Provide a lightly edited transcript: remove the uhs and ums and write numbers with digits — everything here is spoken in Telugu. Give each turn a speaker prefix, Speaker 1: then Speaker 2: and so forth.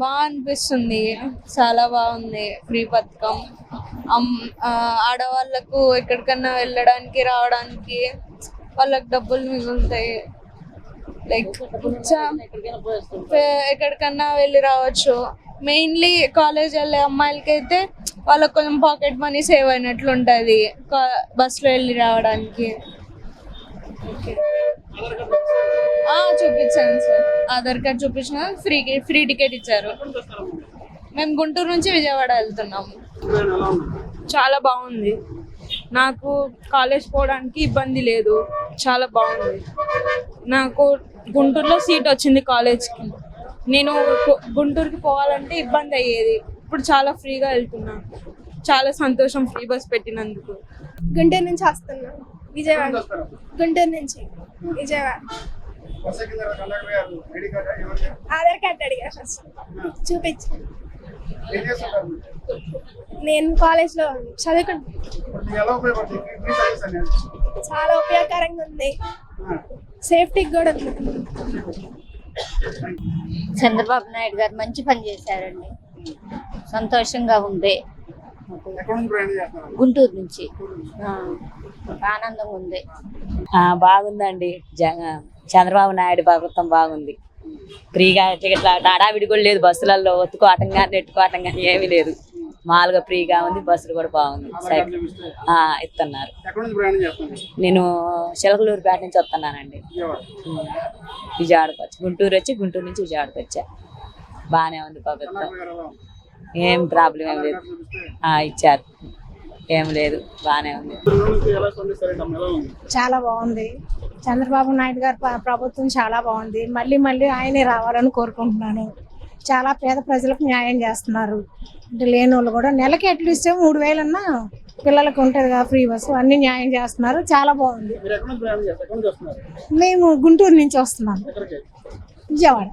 Speaker 1: బాగా అనిపిస్తుంది, చాలా బాగుంది ఫ్రీ పథకం. ఆడవాళ్ళకు ఎక్కడికన్నా వెళ్ళడానికి రావడానికి వాళ్ళకి డబ్బులు మిగులుతాయి. లైక్ ఎక్కడికన్నా వెళ్ళి రావచ్చు. మెయిన్లీ కాలేజ్ వెళ్ళే అమ్మాయిలకి అయితే వాళ్ళకి కొంచెం పాకెట్ మనీ సేవ్ అయినట్లు ఉంటుంది బస్సులో వెళ్ళి రావడానికి. చూపించాను సార్, ఆధార్ కార్డ్ చూపించిన, ఫ్రీ టికెట్ ఇచ్చారు. మేము గుంటూరు నుంచి విజయవాడ వెళ్తున్నాము. చాలా బాగుంది, నాకు కాలేజ్ పోవడానికి ఇబ్బంది లేదు, చాలా బాగుంది. నాకు గుంటూరులో సీట్ వచ్చింది కాలేజ్కి. నేను గుంటూరుకి పోవాలంటే ఇబ్బంది అయ్యేది, ఇప్పుడు చాలా ఫ్రీగా వెళ్తున్నాను. చాలా సంతోషం ఫ్రీ బస్ పెట్టినందుకు.
Speaker 2: గుంటూరు నుంచి వస్తున్నాను విజయవాడ. గుంటూరు నుంచి విజయవాడ. ఆధార్ కార్డ్ అడిగా, ఫస్ట్ చూపించాను. నేను కాలేజ్ లో చదువుకుంటున్నాను. చాలా ఉపయోగకరంగా ఉంది, సేఫ్టీ కూడా ఉంది.
Speaker 3: చంద్రబాబు నాయుడు గారు మంచి పని చేశారండి, సంతోషంగా ఉంది. గుంటూరు నుంచి ఆనందంగా ఉంది.
Speaker 4: బాగుందండి, చంద్రబాబు నాయుడు ప్రభుత్వం బాగుంది. ఫ్రీగా టికెట్ల హడావిడి కూడా లేదు, బస్సులలో ఒత్తుకోవటం కానీ నెట్టుకోవటం కానీ ఏమీ లేదు. మామూలుగా ఫ్రీగా ఉంది, బస్సులు కూడా బాగుంది. ఇస్తున్నారు. నేను చిలకలూరుపేట నుంచి వస్తున్నానండి, విజయవాడకు వచ్చి గుంటూరు నుంచి విజయవాడకు వచ్చా. బాగానే ఉంది ప్రభుత్వం, ఏం ప్రాబ్లం ఏం లేదు. ఇచ్చారు, ఏం లేదు, బాగానే ఉంది.
Speaker 2: చాలా బాగుంది, చంద్రబాబు నాయుడు గారి ప్రభుత్వం చాలా బాగుంది. మళ్ళీ ఆయనే రావాలని కోరుకుంటున్నాను. చాలా పేద ప్రజలకు న్యాయం చేస్తున్నారు. అంటే లేని వాళ్ళు కూడా నెలకి అట్లీస్ట్ 3,000 అన్నా పిల్లలకు ఉంటుంది కదా ఫ్రీ బస్సు, అన్ని న్యాయం చేస్తున్నారు. చాలా బాగుంది. మేము గుంటూరు నుంచి వస్తున్నాము, విజయవాడ.